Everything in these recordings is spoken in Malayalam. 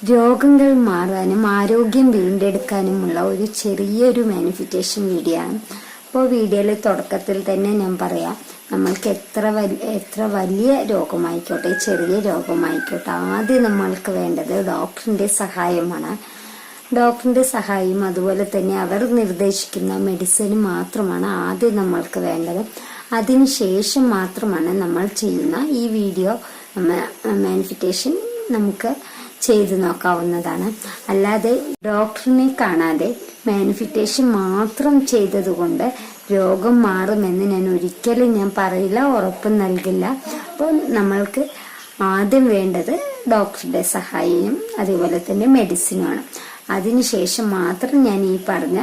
രോഗങ്ങൾ മാറാനും ആരോഗ്യം വീണ്ടെടുക്കാനുമുള്ള ഒരു ചെറിയൊരു മാനിഫെസ്റ്റേഷൻ വീഡിയോ ആണ്. അപ്പോൾ വീഡിയോയിലെ തുടക്കത്തിൽ തന്നെ ഞാൻ പറയാം, നമ്മൾക്ക് എത്ര വലിയ രോഗമായിക്കോട്ടെ ചെറിയ രോഗമായിക്കോട്ടെ, ആദ്യം നമ്മൾക്ക് വേണ്ടത് ഡോക്ടറിന്റെ സഹായമാണ്. ഡോക്ടറിന്റെ സഹായം അതുപോലെ തന്നെ അവർ നിർദ്ദേശിക്കുന്ന മെഡിസിൻ മാത്രമാണ് ആദ്യം നമ്മൾക്ക് വേണ്ടത്. അതിനുശേഷം മാത്രമാണ് നമ്മൾ ചെയ്യുന്ന ഈ വീഡിയോ മാനിഫെസ്റ്റേഷൻ നമുക്ക് ചെയ്തു നോക്കാവുന്നതാണ്. അല്ലാതെ ഡോക്ടറിനെ കാണാതെ മാനിഫെസ്റ്റേഷൻ മാത്രം ചെയ്തതുകൊണ്ട് രോഗം മാറുമെന്ന് ഞാൻ ഒരിക്കലും പറയില്ല, ഉറപ്പും നൽകില്ല. അപ്പോൾ നമ്മൾക്ക് ആദ്യം വേണ്ടത് ഡോക്ടറുടെ സഹായവും അതുപോലെ തന്നെ മെഡിസിനുമാണ്. അതിനുശേഷം മാത്രം ഞാൻ ഈ പറഞ്ഞ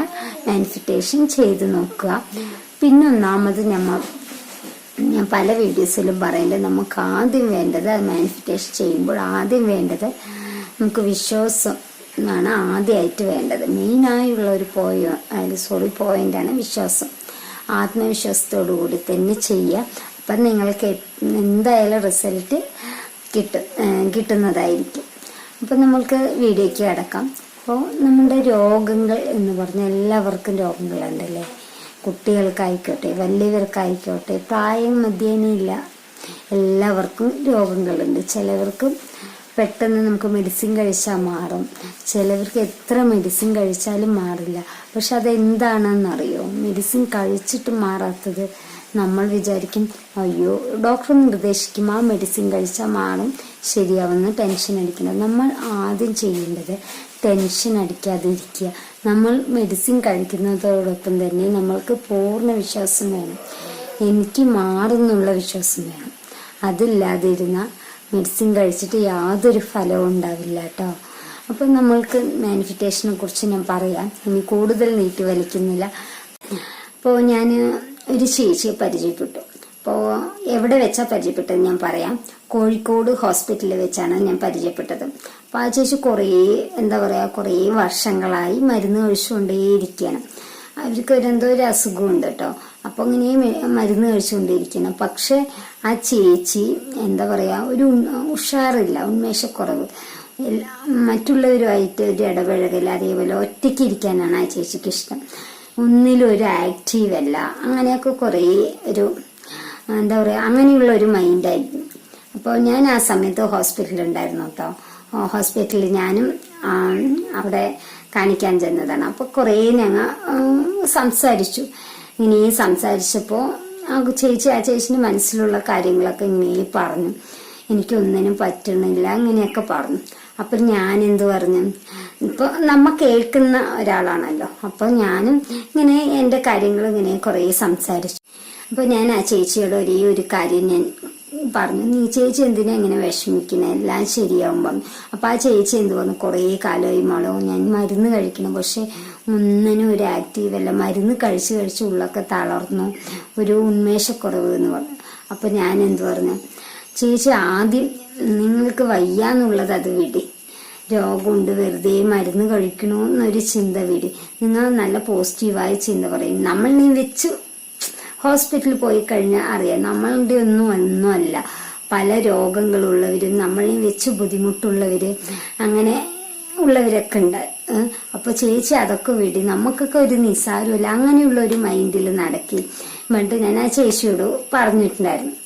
മാനിഫെസ്റ്റേഷൻ ചെയ്തു നോക്കുക. പിന്നെ ഒന്നാമത് ഞാൻ പല വീഡിയോസിലും പറയുന്നത്, നമുക്ക് ആദ്യം വേണ്ടത് മാനിഫെസ്റ്റേഷൻ ചെയ്യുമ്പോൾ ആദ്യം വേണ്ടത് നമുക്ക് വിശ്വാസം ആണ് ആദ്യമായിട്ട് വേണ്ടത്. മെയിനായുള്ള ഒരു പോയിന്റാണ് വിശ്വാസം. ആത്മവിശ്വാസത്തോടു കൂടി തന്നെ ചെയ്യുക. അപ്പം നിങ്ങൾക്ക് എന്തായാലും റിസൾട്ട് കിട്ടുന്നതായിരിക്കും. അപ്പം നമ്മൾക്ക് വീഡിയോയ്ക്ക് കിടക്കാം. അപ്പോൾ നമ്മുടെ രോഗങ്ങൾ എന്ന് പറഞ്ഞാൽ എല്ലാവർക്കും രോഗങ്ങളുണ്ടല്ലേ. കുട്ടികൾക്കായിക്കോട്ടെ വലിയവർക്കായിക്കോട്ടെ പ്രായം മധ്യേനയില്ല, എല്ലാവർക്കും രോഗങ്ങളുണ്ട്. ചിലവർക്ക് പെട്ടെന്ന് നമുക്ക് മെഡിസിൻ കഴിച്ചാൽ മാറും, ചിലവർക്ക് എത്ര മെഡിസിൻ കഴിച്ചാലും മാറില്ല. പക്ഷെ അതെന്താണെന്നറിയോ? മെഡിസിൻ കഴിച്ചിട്ട് മാറാത്തത് നമ്മൾ വിചാരിക്കും, അയ്യോ ഡോക്ടർ നിർദ്ദേശിക്കും ആ മെഡിസിൻ കഴിച്ചാൽ മാറും, ശരിയാവുന്ന ടെൻഷൻ അടിക്കുന്നത്. നമ്മൾ ആദ്യം ചെയ്യേണ്ടത് ടെൻഷൻ അടിക്കാതിരിക്കുക. നമ്മൾ മെഡിസിൻ കഴിക്കുന്നതോടൊപ്പം തന്നെ നമ്മൾക്ക് പൂർണ്ണ വിശ്വാസം വേണം, എനിക്ക് മാറുന്നുള്ള വിശ്വാസം വേണം. അതില്ലാതിരുന്ന മെഡിസിൻ കഴിച്ചിട്ട് യാതൊരു ഫലവും ഉണ്ടാവില്ല കേട്ടോ. അപ്പം നമ്മൾക്ക് മാനിഫെസ്റ്റേഷനെ കുറിച്ച് ഞാൻ പറയാം, ഇനി കൂടുതൽ നീട്ടി വലിക്കുന്നില്ല. അപ്പോൾ ഞാൻ ഒരു ചേച്ചിയെ പരിചയപ്പെട്ടു. അപ്പോൾ എവിടെ വെച്ചാൽ പരിചയപ്പെട്ടത് ഞാൻ പറയാം. കോഴിക്കോട് ഹോസ്പിറ്റലിൽ വെച്ചാണ് ഞാൻ പരിചയപ്പെട്ടത്. അപ്പോൾ ആ ചേച്ചി കുറേ വർഷങ്ങളായി മരുന്ന് കഴിച്ചുകൊണ്ടേയിരിക്കുകയാണ്. അവർക്ക് എന്തോ ഒരു അസുഖമുണ്ട് കേട്ടോ. അപ്പോൾ ഇങ്ങനെ മരുന്ന് കഴിച്ചുകൊണ്ടിരിക്കണം. പക്ഷെ ആ ചേച്ചി ഒരു ഉഷാറില്ല, ഉന്മേഷക്കുറവ്, മറ്റുള്ളവരുമായിട്ട് ഒരു ഇടപഴകൽ, അതേപോലെ ഒറ്റയ്ക്ക് ഇരിക്കാനാണ് ആ ചേച്ചിക്ക് ഇഷ്ടം. ഒന്നിലും ഒരു ആക്റ്റീവ് അല്ല. അങ്ങനെയൊക്കെ കുറേ അങ്ങനെയുള്ള ഒരു മൈൻഡായിരുന്നു. അപ്പോൾ ഞാൻ ആ സമയത്ത് ഹോസ്പിറ്റലിൽ ഉണ്ടായിരുന്നു കേട്ടോ. ഹോസ്പിറ്റലിൽ ഞാനും അവിടെ കാണിക്കാൻ ചെന്നതാണ്. അപ്പോൾ കുറേ ഞങ്ങൾ സംസാരിച്ചു. ഇങ്ങനെ സംസാരിച്ചപ്പോൾ ആ ചേച്ചിന്റെ മനസ്സിലുള്ള കാര്യങ്ങളൊക്കെ ഇങ്ങനെ പറഞ്ഞു. എനിക്കൊന്നിനും പറ്റണില്ല അങ്ങനെയൊക്കെ പറഞ്ഞു. അപ്പൊ ഞാൻ എന്ത് പറഞ്ഞു, ഇപ്പൊ നമ്മ കേൾക്കുന്ന ഒരാളാണല്ലോ. അപ്പൊ ഞാനും ഇങ്ങനെ എന്റെ കാര്യങ്ങൾ ഇങ്ങനെ കുറെ സംസാരിച്ചു. അപ്പൊ ഞാൻ ആ ചേച്ചിയോട് ഒരു കാര്യം ഞാൻ പറഞ്ഞു, നീ ചേച്ചി എന്തിനാ ഇങ്ങനെ വിഷമിക്കുന്നത്, എല്ലാം ശരിയാവുമ്പം. അപ്പൊ ആ ചേച്ചി എന്ത് പറഞ്ഞു, കുറേ കാലമായി മോളോ ഞാൻ മരുന്ന് കഴിക്കണം, പക്ഷെ ഒന്നിനും ഒരു ആക്റ്റീവ് അല്ല, മരുന്ന് കഴിച്ച് ഉള്ളൊക്കെ തളർന്നു, ഒരു ഉന്മേഷക്കുറവ് എന്ന് പറഞ്ഞു. അപ്പൊ ഞാൻ എന്ത് പറഞ്ഞു, ചേച്ചി ആദ്യം നിങ്ങൾക്ക് വയ്യാന്നുള്ളത് അത് വിടി, രോഗമുണ്ട് വെറുതെ മരുന്ന് കഴിക്കണമെന്നൊരു ചിന്ത വിടി. നിങ്ങൾ നല്ല പോസിറ്റീവായ ചിന്ത പറയും. നമ്മൾ നീ വെച്ച് ഹോസ്പിറ്റലിൽ പോയി കഴിഞ്ഞാൽ അറിയാം, നമ്മളുടെ ഒന്നുമല്ല, പല രോഗങ്ങളുള്ളവരും നമ്മളെ വെച്ച് ബുദ്ധിമുട്ടുള്ളവര് അങ്ങനെ ഉള്ളവരൊക്കെ ഉണ്ട്. അപ്പൊ ചേച്ചി അതൊക്കെ വിടി, നമുക്കൊക്കെ ഒരു നിസ്സാരമില്ല, അങ്ങനെയുള്ള ഒരു മൈൻഡിൽ നടക്കി വേണ്ട ഞാൻ ആ ചേച്ചിയോട് പറഞ്ഞിട്ടുണ്ടായിരുന്നു.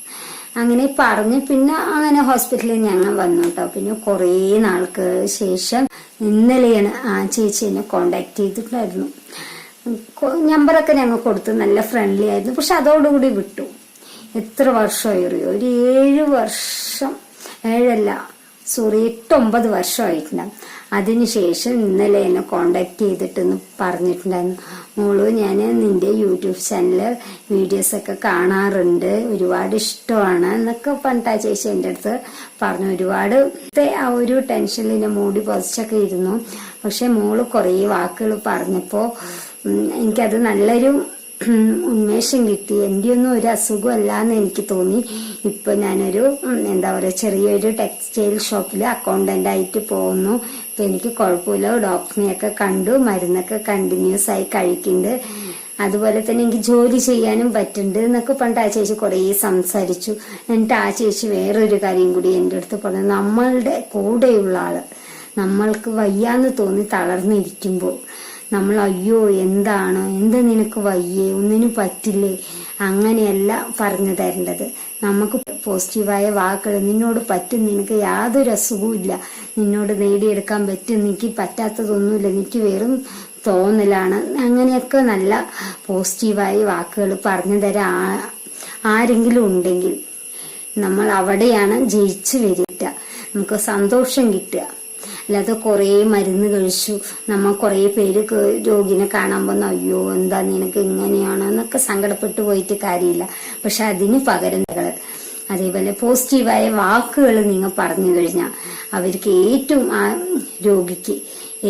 അങ്ങനെ പറഞ്ഞ് പിന്നെ അങ്ങനെ ഹോസ്പിറ്റലിൽ ഞങ്ങൾ വന്നു കേട്ടോ. പിന്നെ കുറേ നാൾക്ക് ശേഷം ഇന്നലെയാണ് ആ ചേച്ചി എന്നെ കോണ്ടാക്ട് ചെയ്തിട്ടുണ്ടായിരുന്നു. നമ്പറൊക്കെ ഞങ്ങൾ കൊടുത്ത് നല്ല ഫ്രണ്ട്ലി ആയിരുന്നു. പക്ഷെ അതോടുകൂടി വിട്ടു. എത്ര വർഷമായി അറിയോ? ഒരു 8-9 വർഷമായിട്ടുണ്ടാവും. അതിനുശേഷം ഇന്നലെ എന്നെ കോണ്ടാക്ട് ചെയ്തിട്ടെന്ന് പറഞ്ഞിട്ടുണ്ടായിരുന്നു, മോളു ഞാൻ നിന്റെ യൂട്യൂബ് ചാനല് വീഡിയോസൊക്കെ കാണാറുണ്ട്, ഒരുപാട് ഇഷ്ടമാണ് എന്നൊക്കെ പറഞ്ഞിട്ട് ആ ചേച്ചി എൻ്റെ അടുത്ത് പറഞ്ഞു. ഒരുപാട് ആ ഒരു ടെൻഷനിൽ മൂടി പൊതിച്ചൊക്കെ ഇരുന്നു. പക്ഷെ മോള് കുറേ വാക്കുകൾ പറഞ്ഞപ്പോൾ എനിക്കത് നല്ലൊരു ഉന്മേഷം കിട്ടി. എൻ്റെ ഒന്നും ഒരു അസുഖമല്ല എന്ന് എനിക്ക് തോന്നി. ഇപ്പൊ ഞാനൊരു ചെറിയൊരു ടെക്സ്റ്റൈൽ ഷോപ്പിൽ അക്കൗണ്ടന്റ് ആയിട്ട് പോകുന്നു. ഇപ്പൊ എനിക്ക് കുഴപ്പമില്ല, ഡോക്ടറിനെയൊക്കെ കണ്ടു, മരുന്നൊക്കെ കണ്ടിന്യൂസ് ആയി കഴിക്കുന്നുണ്ട്, അതുപോലെ തന്നെ എനിക്ക് ജോലി ചെയ്യാനും പറ്റുന്നുണ്ട് എന്നൊക്കെ പണ്ട് ആ ചേച്ചി കുറേ സംസാരിച്ചു. എന്നിട്ട് ആ ചേച്ചി വേറൊരു കാര്യം കൂടി എൻ്റെ അടുത്ത് പറഞ്ഞു, നമ്മളുടെ കൂടെയുള്ള ആള് നമ്മൾക്ക് വയ്യാന്ന് തോന്നി തളർന്നിരിക്കുമ്പോൾ നമ്മൾ അയ്യോ എന്താണ്, എന്താ നിനക്ക് വയ്യേ, ഒന്നിനും പറ്റില്ലേ, അങ്ങനെയല്ല പറഞ്ഞു തരേണ്ടത്. നമുക്ക് പോസിറ്റീവായ വാക്കുകൾ, നിന്നോട് പറ്റും, നിനക്ക് യാതൊരു അസുഖവും ഇല്ല, നിന്നോട് നേടിയെടുക്കാൻ പറ്റും, എനിക്ക് പറ്റാത്തതൊന്നുമില്ല, എനിക്ക് വെറും തോന്നലാണ്, അങ്ങനെയൊക്കെ നല്ല പോസിറ്റീവായ വാക്കുകൾ പറഞ്ഞു തരാൻ ആരെങ്കിലും ഉണ്ടെങ്കിൽ നമ്മൾ അവിടെയാണ് ജയിച്ചു വരിക, നമുക്ക് സന്തോഷം കിട്ടുക. അല്ലാതെ കുറേ മരുന്ന് കഴിച്ചു നമ്മൾ കുറേ പേര് രോഗിനെ കാണാൻ വന്നു അയ്യോ എന്താ നിനക്ക് ഇങ്ങനെയാണോ എന്നൊക്കെ സങ്കടപ്പെട്ടു പോയിട്ട് കാര്യമില്ല. പക്ഷെ അതിന് പകരം അതേപോലെ പോസിറ്റീവായ വാക്കുകൾ നിങ്ങൾ പറഞ്ഞു കഴിഞ്ഞാൽ അവർക്ക് ഏറ്റവും ആ രോഗിക്ക്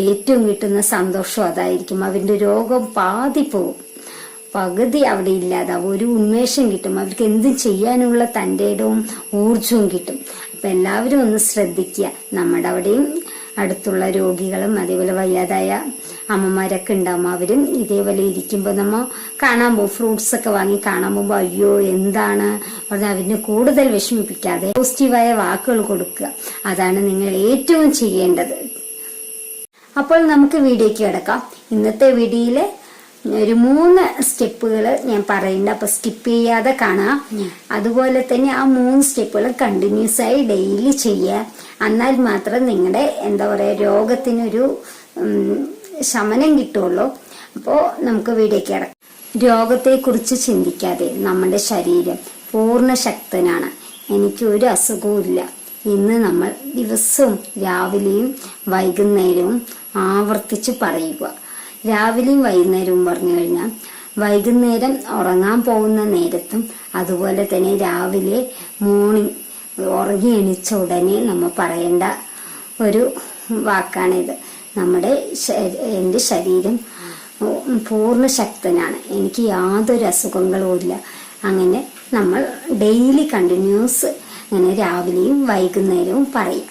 ഏറ്റവും കിട്ടുന്ന സന്തോഷം അതായിരിക്കും. അവന്റെ രോഗം പാതി പോവും, പകുതി അവിടെ ഇല്ലാതാവും, ഒരു ഉന്മേഷം കിട്ടും, അവർക്ക് എന്തും ചെയ്യാനുള്ള തന്റെ ഇടവും ഊർജവും കിട്ടും. അപ്പൊ എല്ലാവരും ഒന്ന് ശ്രദ്ധിക്കുക. നമ്മുടെ അവിടെയും അടുത്തുള്ള രോഗികളും അതേപോലെ വയ്യാതായ അമ്മമാരൊക്കെ ഉണ്ടാവും. അവരും ഇതേപോലെ ഇരിക്കുമ്പോൾ നമ്മ കാണാൻ പോകും, ഫ്രൂട്ട്സ് ഒക്കെ വാങ്ങി കാണാൻ പോകുമ്പോ അയ്യോ എന്താണ് പറഞ്ഞാൽ അവരിനെ കൂടുതൽ വിഷമിപ്പിക്കാതെ പോസിറ്റീവായ വാക്കുകൾ കൊടുക്കുക. അതാണ് നിങ്ങൾ ഏറ്റവും ചെയ്യേണ്ടത്. അപ്പോൾ നമുക്ക് വീഡിയോയ്ക്ക് കിടക്കാം. ഇന്നത്തെ വീഡിയോയില് ഒരു 3 സ്റ്റെപ്പുകൾ ഞാൻ പറയുന്നുണ്ട്, അപ്പൊ സ്കിപ്പ് ചെയ്യാതെ കാണാം. അതുപോലെ തന്നെ ആ 3 സ്റ്റെപ്പുകൾ കണ്ടിന്യൂസ് ആയി ഡെയിലി ചെയ്യുക. എന്നാൽ മാത്രം നിങ്ങളുടെ എന്താ പറയാ രോഗത്തിനൊരു ശമനം കിട്ടുള്ളൂ. അപ്പോ നമുക്ക് വീഡിയോയ്ക്ക് കിടക്കാം. രോഗത്തെ കുറിച്ച് ചിന്തിക്കാതെ നമ്മുടെ ശരീരം പൂർണ്ണ ശക്തനാണ്, എനിക്ക് ഒരു അസുഖവും ഇല്ല. ഇന്ന് നമ്മൾ ദിവസവും രാവിലെയും വൈകുന്നേരവും ആവർത്തിച്ച് പറയുക. രാവിലെയും വൈകുന്നേരവും പറഞ്ഞു കഴിഞ്ഞാൽ വൈകുന്നേരം ഉറങ്ങാൻ പോകുന്ന നേരത്തും അതുപോലെ തന്നെ രാവിലെ മോർണിംഗ് ഉറങ്ങി എണിച്ച ഉടനെ നമ്മൾ പറയേണ്ട ഒരു വാക്കാണിത്. എൻ്റെ ശരീരം പൂർണ്ണ ശക്തനാണ്, എനിക്ക് യാതൊരു അസുഖങ്ങളും ഇല്ല. അങ്ങനെ നമ്മൾ ഡെയിലി കണ്ടിന്യൂസ് അങ്ങനെ രാവിലെയും വൈകുന്നേരവും പറയും.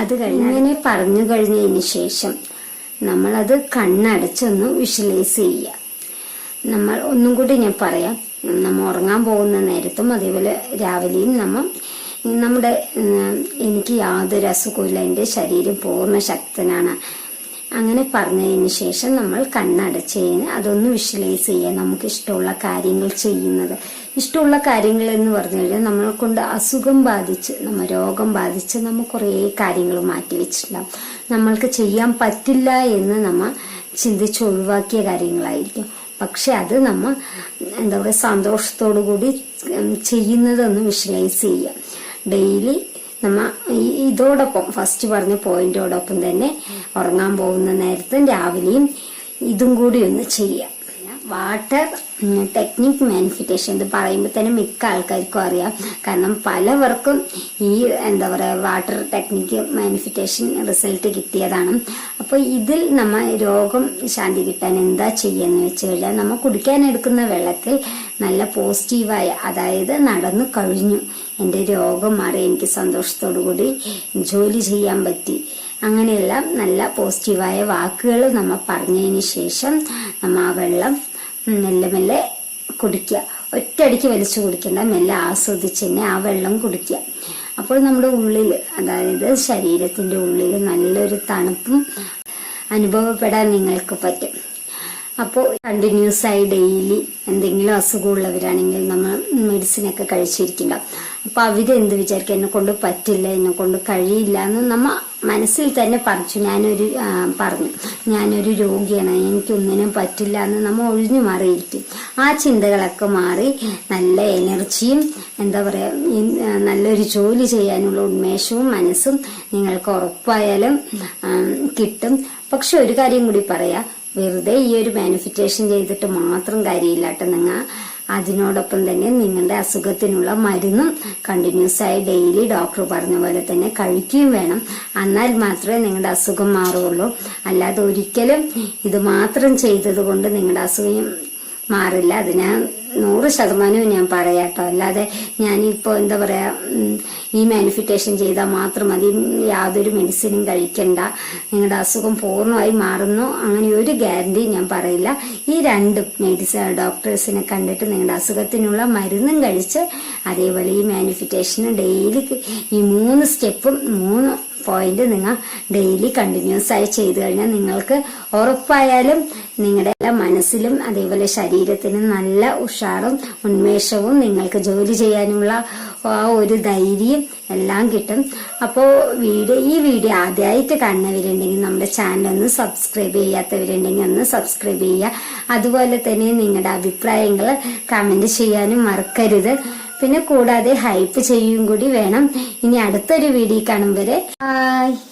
അത് അങ്ങനെ പറഞ്ഞു കഴിഞ്ഞതിന് ശേഷം നമ്മളത് കണ്ണടച്ചൊന്ന് വിഷ്വലൈസ് ചെയ്യുക. നമ്മൾ ഒന്നും കൂടി ഞാൻ പറയാം. നമ്മൾ ഉറങ്ങാൻ പോകുന്ന നേരത്തും അതേപോലെ രാവിലെയും നമ്മുടെ എനിക്ക് യാതൊരു അസുഖമില്ല, എൻ്റെ ശരീരം പൂർണ്ണ ശക്തനാണ്, അങ്ങനെ പറഞ്ഞതിന് ശേഷം നമ്മൾ കണ്ണടച്ച് അതൊന്ന് വിഷ്വലൈസ് ചെയ്യുക. നമുക്ക് ഇഷ്ടമുള്ള കാര്യങ്ങൾ ചെയ്യുന്നത്. ഇഷ്ടമുള്ള കാര്യങ്ങൾ എന്ന് പറഞ്ഞു കഴിഞ്ഞാൽ നമ്മളെ കൊണ്ട് അസുഖം ബാധിച്ച് രോഗം ബാധിച്ച് നമ്മൾ കുറേ കാര്യങ്ങൾ മാറ്റി വെച്ചിട്ടുണ്ടാവും. നമ്മൾക്ക് ചെയ്യാൻ പറ്റില്ല എന്ന് നമ്മൾ ചിന്തിച്ചൊഴിവാക്കിയ കാര്യങ്ങളായിരിക്കും. പക്ഷെ അത് നമ്മൾ എന്താ പറയുക സന്തോഷത്തോടു കൂടി ചെയ്യുന്നതൊന്ന് വിഷ്വലൈസ് ചെയ്യുക. ഡെയിലി നമ്മ ഇതോടൊപ്പം ഫസ്റ്റ് പറഞ്ഞ പോയിന്റോടൊപ്പം തന്നെ ഉറങ്ങാൻ പോകുന്ന നേരത്തും രാവിലെയും ഇതും കൂടി ഒന്ന് ചെയ്യുക. വാട്ടർ ടെക്നിക് മാനിഫെസ്റ്റേഷൻ ഇത് പറയുമ്പോൾ തന്നെ മിക്ക ആൾക്കാർക്കും അറിയാം. കാരണം പലവർക്കും ഈ എന്താ പറയുക വാട്ടർ ടെക്നിക്ക് മാനിഫെസ്റ്റേഷൻ റിസൾട്ട് കിട്ടിയതാണ്. അപ്പോൾ ഇതിൽ നമ്മ രോഗം ശാന്തി കിട്ടാൻ എന്താ ചെയ്യാന്ന് വെച്ച് കഴിഞ്ഞാൽ നമ്മൾ കുടിക്കാൻ എടുക്കുന്ന വെള്ളത്തിൽ നല്ല പോസിറ്റീവായ, അതായത് നടന്നു കഴിഞ്ഞു, എൻ്റെ രോഗം മാറി, എനിക്ക് സന്തോഷത്തോടു കൂടി ജോലി ചെയ്യാൻ പറ്റി, അങ്ങനെയുള്ള നല്ല പോസിറ്റീവായ വാക്കുകൾ നമ്മൾ പറഞ്ഞതിന് ശേഷം നമ്മൾ ആ വെള്ളം മെല്ലെ മെല്ലെ കുടിക്കുക. ഒറ്റയടിക്ക് വലിച്ചു കുടിക്കണ്ട, മെല്ലെ ആസ്വദിച്ച് തന്നെ ആ വെള്ളം കുടിക്കുക. അപ്പോൾ നമ്മുടെ ഉള്ളിൽ, അതായത് ശരീരത്തിന്റെ ഉള്ളിൽ നല്ലൊരു തണുപ്പും അനുഭവപ്പെടാൻ നിങ്ങൾക്ക് പറ്റും. അപ്പോൾ കണ്ടിന്യൂസ് ആയി ഡെയിലി എന്തെങ്കിലും അസുഖമുള്ളവരാണെങ്കിൽ നമ്മൾ മെഡിസിനൊക്കെ കഴിച്ചിരിക്കണ്ടാവും. അപ്പൊ അവരെന്ത് വിചാരിക്കും, എന്നെ കൊണ്ട് പറ്റില്ല, എന്നെ കൊണ്ട് കഴിയില്ല എന്ന് നമ്മ മനസ്സിൽ തന്നെ പറഞ്ഞു ഞാനൊരു രോഗിയാണ്, എനിക്കൊന്നിനും പറ്റില്ല എന്ന് നമ്മൾ ഒഴിഞ്ഞു മാറിയിരിക്കും. ആ ചിന്തകളൊക്കെ മാറി നല്ല എനർജിയും എന്താ പറയാ നല്ലൊരു ജോലി ചെയ്യാനുള്ള ഉന്മേഷവും മനസ്സും നിങ്ങൾക്ക് ഉറപ്പായാലും കിട്ടും. പക്ഷെ ഒരു കാര്യം കൂടി പറയാ, വെറുതെ ഈ ഒരു മാനിഫെസ്റ്റേഷൻ ചെയ്തിട്ട് മാത്രം കാര്യമില്ല കേട്ടോ. നിങ്ങൾ അതിനോടൊപ്പം തന്നെ നിങ്ങളുടെ അസുഖത്തിനുള്ള മരുന്നും കണ്ടിന്യൂസ് ആയി ഡെയിലി ഡോക്ടർ പറഞ്ഞ പോലെ തന്നെ കഴിക്കുകയും വേണം. എന്നാൽ മാത്രമേ നിങ്ങളുടെ അസുഖം മാറുള്ളൂ. അല്ലാതെ ഒരിക്കലും ഇത് മാത്രം ചെയ്തത് കൊണ്ട് നിങ്ങളുടെ അസുഖം മാറില്ല. അതിന് 100% ഞാൻ പറയാട്ടോ. അല്ലാതെ ഞാനിപ്പോ എന്താ പറയാ ഈ മാനിഫെസ്റ്റേഷൻ ചെയ്താൽ മാത്രം മതി, യാതൊരു മെഡിസിനും കഴിക്കണ്ട, നിങ്ങളുടെ അസുഖം പൂർണ്ണമായി മാറുന്നു, അങ്ങനെ ഒരു ഗ്യാരണ്ടി ഞാൻ പറയില്ല. ഈ 2 ഡോക്ടേഴ്സിനെ കണ്ടിട്ട് നിങ്ങളുടെ അസുഖത്തിനുള്ള മരുന്നും കഴിച്ച് അതേപോലെ ഈ മാനിഫെസ്റ്റേഷന് ഡെയിലി ഈ 3 സ്റ്റെപ്പും 3 പോയിന്റ് നിങ്ങൾ ഡെയിലി കണ്ടിന്യൂസ് ആയി ചെയ്തു കഴിഞ്ഞാൽ നിങ്ങൾക്ക് ഉറപ്പായാലും നിങ്ങളുടെ എല്ലാ മനസ്സിലും അതേപോലെ ശരീരത്തിനും നല്ല ഉഷാറും ഉന്മേഷവും നിങ്ങൾക്ക് ജോലി ചെയ്യാനുള്ള ആ ഒരു ധൈര്യം എല്ലാം കിട്ടും. അപ്പോൾ ഈ വീഡിയോ ആദ്യമായിട്ട് കാണുന്നവരുണ്ടെങ്കിൽ നമ്മുടെ ചാനൽ ഒന്ന് സബ്സ്ക്രൈബ് ചെയ്യാത്തവരുണ്ടെങ്കിൽ ഒന്ന് സബ്സ്ക്രൈബ് ചെയ്യുക. അതുപോലെ തന്നെ നിങ്ങളുടെ അഭിപ്രായങ്ങൾ കമന്റ് ചെയ്യാനും മറക്കരുത്. പിന്നെ കൂടാതെ ഹൈപ്പ് ചെയ്യും കൂടി വേണം. ഇനി അടുത്തൊരു വീഡിയോ കാണും വരെ ബൈ.